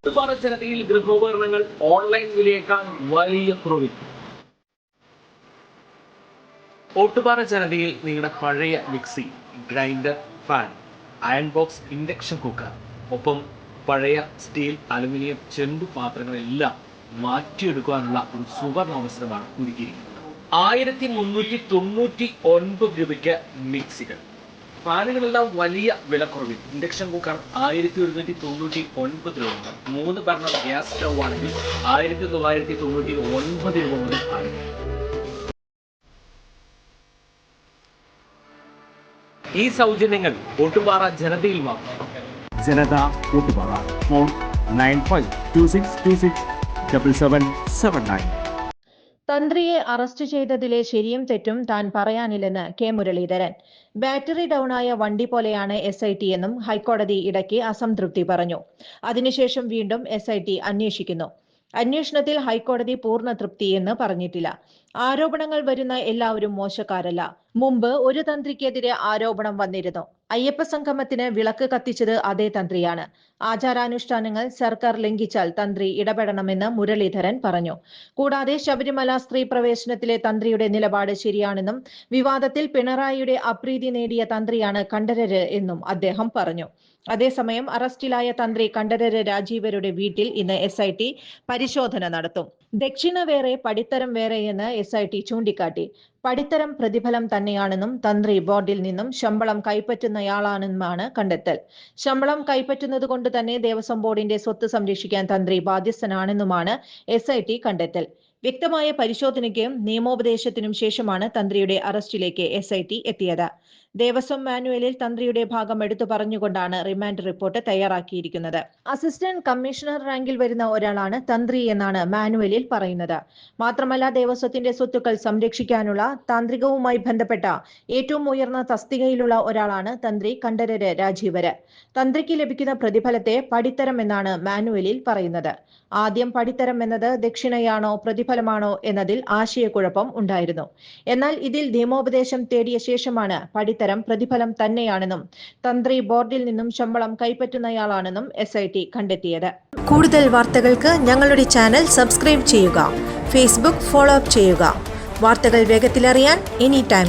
ഒരുപാട് ജനതയിൽ ഗൃഹോപകരണങ്ങൾ ഓൺലൈൻ വിലയേക്കാൾ വലിയ കുറവിൽ. ഓട്ടുപാറ ജനതയിൽ നിങ്ങളുടെ പഴയ mixie, grinder, fan, iron box, induction cooker, ഒപ്പം പഴയ സ്റ്റീൽ, അലുമിനിയം, ചെമ്പ് പാത്രങ്ങളെല്ലാം മാറ്റിയെടുക്കാനുള്ള ഒരു സുവർണ അവസരമാണ് ഒരുക്കിയിരിക്കുന്നത്. 1399 രൂപയ്ക്ക് മിക്സികൾ, ഫാനുകളെല്ലാം വലിയ വിലക്കുറവിൽ. ഇൻഡക്ഷൻ കുക്കർ 1199 രൂപ മുതൽ. 3 ബർണർ ഗ്യാസ് സ്റ്റൗ ആണെങ്കിൽ 1999 രൂപ മുതൽ ആണ്. ഈ സൗജന്യങ്ങൾ ഓട്ടുപാറ ജനതയിൽ മാത്രം. ജനത ഓട്ടുപാറ. ഫോൺ 9526267779. തന്ത്രിയെ അറസ്റ്റ് ചെയ്തതിലെ ശരിയും തെറ്റും താൻ പറയാനില്ലെന്ന് കെ മുരളീധരൻ. ബാറ്ററി ഡൌണായ വണ്ടി പോലെയാണ് SIT എന്നും ഹൈക്കോടതി ഇടയ്ക്ക് അസംതൃപ്തി പറഞ്ഞു. അതിനുശേഷം വീണ്ടും SIT അന്വേഷിക്കുന്നു. അന്വേഷണത്തിൽ ഹൈക്കോടതി പൂർണ്ണ തൃപ്തി എന്ന് പറഞ്ഞിട്ടില്ല. ആരോപണങ്ങൾ വരുന്ന എല്ലാവരും മോശക്കാരല്ല. മുമ്പ് ഒരു തന്ത്രിക്കെതിരെ ആരോപണം വന്നിരുന്നു. അയ്യപ്പ സംഗമത്തിന് വിളക്ക് കത്തിച്ചത് അതേ തന്ത്രിയാണ്. ആചാരാനുഷ്ഠാനങ്ങൾ സർക്കാർ ലംഘിച്ചാൽ തന്ത്രി ഇടപെടണമെന്ന് മുരളീധരൻ പറഞ്ഞു. കൂടാതെ ശബരിമല സ്ത്രീ പ്രവേശനത്തിലെ തന്ത്രിയുടെ നിലപാട് ശരിയാണെന്നും വിവാദത്തിൽ പിണറായിയുടെ അപ്രീതി നേടിയ തന്ത്രിയാണ് കണ്ഠരര് എന്നും അദ്ദേഹം പറഞ്ഞു. അതേസമയം അറസ്റ്റിലായ തന്ത്രി കണ്ഠരര് രാജീവരുടെ വീട്ടിൽ ഇന്ന് SIT പരിശോധന നടത്തും. ദക്ഷിണ വേറെ പടിത്തരം വേറെയെന്ന് SIT ചൂണ്ടിക്കാട്ടി. പടിത്തരം പ്രതിഫലം തന്നെയാണെന്നും തന്ത്രി ബോർഡിൽ നിന്നും ശമ്പളം കൈപ്പറ്റുന്നയാളാണെന്നുമാണ് കണ്ടെത്തൽ. ശമ്പളം കൈപ്പറ്റുന്നത് കൊണ്ട് തന്നെ ദേവസ്വം ബോർഡിന്റെ സ്വത്ത് സംരക്ഷിക്കാൻ തന്ത്രി ബാധ്യസ്ഥനാണെന്നുമാണ് SIT കണ്ടെത്തൽ. വ്യക്തമായ പരിശോധനയ്ക്കും നിയമോപദേശത്തിനും ശേഷമാണ് തന്ത്രിയുടെ അറസ്റ്റിലേക്ക് SIT എത്തിയത്. ദേവസ്വം മാനുവലിൽ തന്ത്രിയുടെ ഭാഗം എടുത്തു പറഞ്ഞുകൊണ്ടാണ് റിമാൻഡ് റിപ്പോർട്ട് തയ്യാറാക്കിയിരിക്കുന്നത്. അസിസ്റ്റന്റ് കമ്മീഷണർ റാങ്കിൽ വരുന്ന ഒരാളാണ് തന്ത്രി എന്നാണ് മാനുവലിൽ പറയുന്നത്. മാത്രമല്ല ദേവസ്വത്തിന്റെ സ്വത്തുക്കൾ സംരക്ഷിക്കാനുള്ള താന്ത്രികവുമായി ബന്ധപ്പെട്ട ഏറ്റവും ഉയർന്ന തസ്തികയിലുള്ള ഒരാളാണ് തന്ത്രി കണ്ഠരര് രാജീവര്. തന്ത്രിക്ക് ലഭിക്കുന്ന പ്രതിഫലത്തെ പടിത്തരം എന്നാണ് മാനുവലിൽ പറയുന്നത്. ആദ്യം പടിത്തരം എന്നത് ദക്ഷിണയാണോ പ്രതിഫലമാണോ എന്നതിൽ ആശയക്കുഴപ്പം ഉണ്ടായിരുന്നു. എന്നാൽ ഇതിൽ നിയമോപദേശം തേടിയ ശേഷമാണ് പടിത്തരം പ്രതിഫലം തന്നെയാണെന്നും തന്ത്രി ബോർഡിൽ നിന്നും ശമ്പളം കൈപ്പറ്റുന്നയാളാണെന്നും SIT കണ്ടെത്തിയത്. കൂടുതൽ വാർത്തകൾക്ക് ഞങ്ങളുടെ ചാനൽ സബ്സ്ക്രൈബ് ചെയ്യുക. ഫേസ്ബുക്ക് ഫോളോ അപ്പ് ചെയ്യുക. വാർത്തകൾ വേഗത്തിലറിയാൻ എനി ടൈം